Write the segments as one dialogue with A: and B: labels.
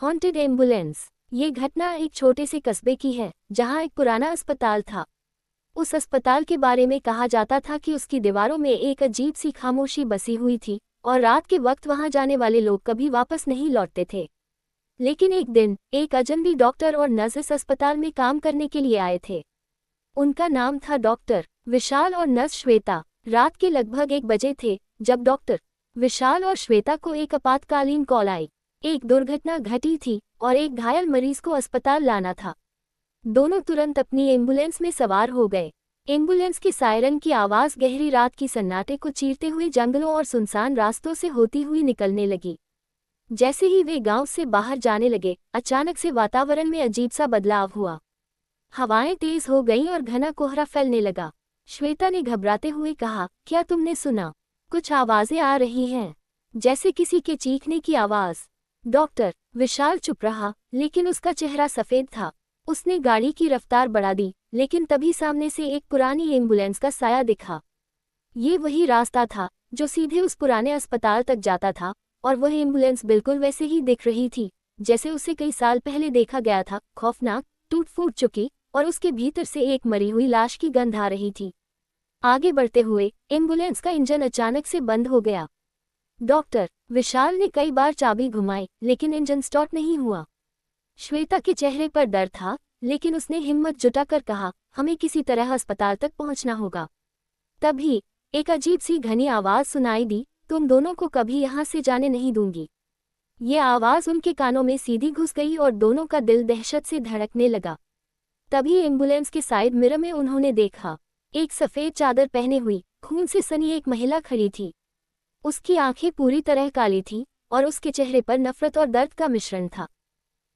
A: Haunted ambulance. ये घटना एक छोटे से कस्बे की है जहां एक पुराना अस्पताल था। उस अस्पताल के बारे में कहा जाता था कि उसकी दीवारों में एक अजीब सी खामोशी बसी हुई थी और रात के वक्त वहां जाने वाले लोग कभी वापस नहीं लौटते थे। लेकिन एक दिन एक अजनबी डॉक्टर और नर्स इस अस्पताल में काम करने के लिए आए थे। उनका नाम था डॉक्टर विशाल और नर्स श्वेता। रात के लगभग 1 बजे थे जब डॉक्टर विशाल और श्वेता को एक आपातकालीन कॉल आई। एक दुर्घटना घटी थी और एक घायल मरीज को अस्पताल लाना था। दोनों तुरंत अपनी एम्बुलेंस में सवार हो गए। एम्बुलेंस की सायरन की आवाज़ गहरी रात की सन्नाटे को चीरते हुए जंगलों और सुनसान रास्तों से होती हुई निकलने लगी। जैसे ही वे गांव से बाहर जाने लगे, अचानक से वातावरण में अजीब सा बदलाव हुआ। हवाएं तेज हो गईं और घना कोहरा फैलने लगा। श्वेता ने घबराते हुए कहा, क्या तुमने सुना? कुछ आवाजें आ रही हैं, जैसे किसी के चीखने की आवाज। डॉक्टर विशाल चुप रहा, लेकिन उसका चेहरा सफेद था। उसने गाड़ी की रफ्तार बढ़ा दी, लेकिन तभी सामने से एक पुरानी एम्बुलेंस का साया दिखा। ये वही रास्ता था जो सीधे उस पुराने अस्पताल तक जाता था, और वह एम्बुलेंस बिल्कुल वैसे ही दिख रही थी जैसे उसे कई साल पहले देखा गया था। खौफनाक, टूट फूट चुकी, और उसके भीतर से एक मरी हुई लाश की गंध आ रही थी। आगे बढ़ते हुए एम्बुलेंस का इंजन अचानक से बंद हो गया। डॉक्टर विशाल ने कई बार चाबी घुमाई, लेकिन इंजन स्टार्ट नहीं हुआ। श्वेता के चेहरे पर डर था, लेकिन उसने हिम्मत जुटाकर कहा, हमें किसी तरह अस्पताल तक पहुंचना होगा। तभी एक अजीब सी घनी आवाज सुनाई दी, तुम दोनों को कभी यहाँ से जाने नहीं दूंगी। ये आवाज उनके कानों में सीधी घुस गई और दोनों का दिल दहशत से धड़कने लगा। तभी एम्बुलेंस के साइड मिरर में उन्होंने देखा, एक सफेद चादर पहने हुई, खून से सनी एक महिला खड़ी थी। उसकी आंखें पूरी तरह काली थीं और उसके चेहरे पर नफरत और दर्द का मिश्रण था।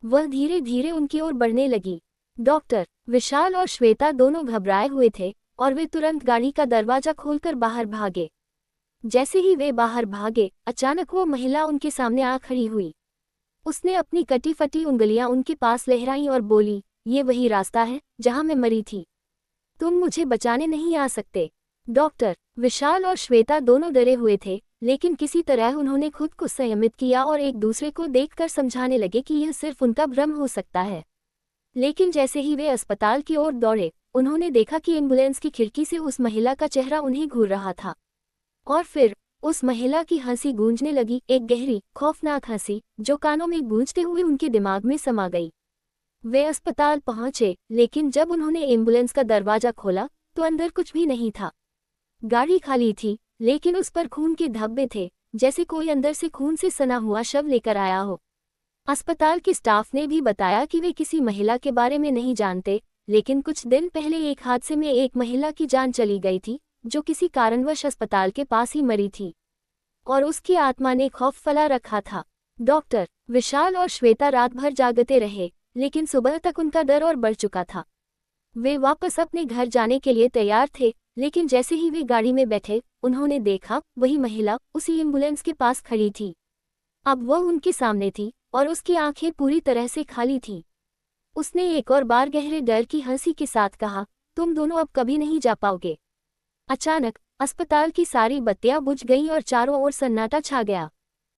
A: वह धीरे धीरे उनकी ओर बढ़ने लगी। डॉक्टर विशाल और श्वेता दोनों घबराए हुए थे और वे तुरंत गाड़ी का दरवाजा खोलकर बाहर भागे। जैसे ही वे बाहर भागे, अचानक वो महिला उनके सामने आ खड़ी हुई। उसने अपनी कटी फटी उंगलियां उनके पास लहराईं और बोली, ये वही रास्ता है जहां मैं मरी थी। तुम मुझे बचाने नहीं आ सकते। डॉक्टर विशाल और श्वेता दोनों डरे हुए थे, लेकिन किसी तरह उन्होंने खुद को संयमित किया और एक दूसरे को देखकर समझाने लगे कि यह सिर्फ उनका भ्रम हो सकता है। लेकिन जैसे ही वे अस्पताल की ओर दौड़े, उन्होंने देखा कि एम्बुलेंस की खिड़की से उस महिला का चेहरा उन्हें घूर रहा था। और फिर उस महिला की हंसी गूंजने लगी, एक गहरी, खौफनाक हंसी जो कानों में गूंजते हुए उनके दिमाग में समा गई। वे अस्पताल पहुंचे, लेकिन जब उन्होंने एम्बुलेंस का दरवाजा खोला तो अंदर कुछ भी नहीं था। गाड़ी खाली थी, लेकिन उस पर खून के धब्बे थे, जैसे कोई अंदर से खून से सना हुआ शव लेकर आया हो। अस्पताल के स्टाफ ने भी बताया कि वे किसी महिला के बारे में नहीं जानते, लेकिन कुछ दिन पहले एक हादसे में एक महिला की जान चली गई थी जो किसी कारणवश अस्पताल के पास ही मरी थी, और उसकी आत्मा ने खौफ फैला रखा था। डॉक्टर विशाल और श्वेता रात भर जागते रहे, लेकिन सुबह तक उनका डर और बढ़ चुका था। वे वापस अपने घर जाने के लिए तैयार थे, लेकिन जैसे ही वे गाड़ी में बैठे, उन्होंने देखा वही महिला उसी एम्बुलेंस के पास खड़ी थी। अब वह उनके सामने थी और उसकी आंखें पूरी तरह से खाली थीं। उसने एक और बार गहरे डर की हंसी के साथ कहा, तुम दोनों अब कभी नहीं जा पाओगे। अचानक अस्पताल की सारी बत्तियां बुझ गईं और चारों ओर सन्नाटा छा गया।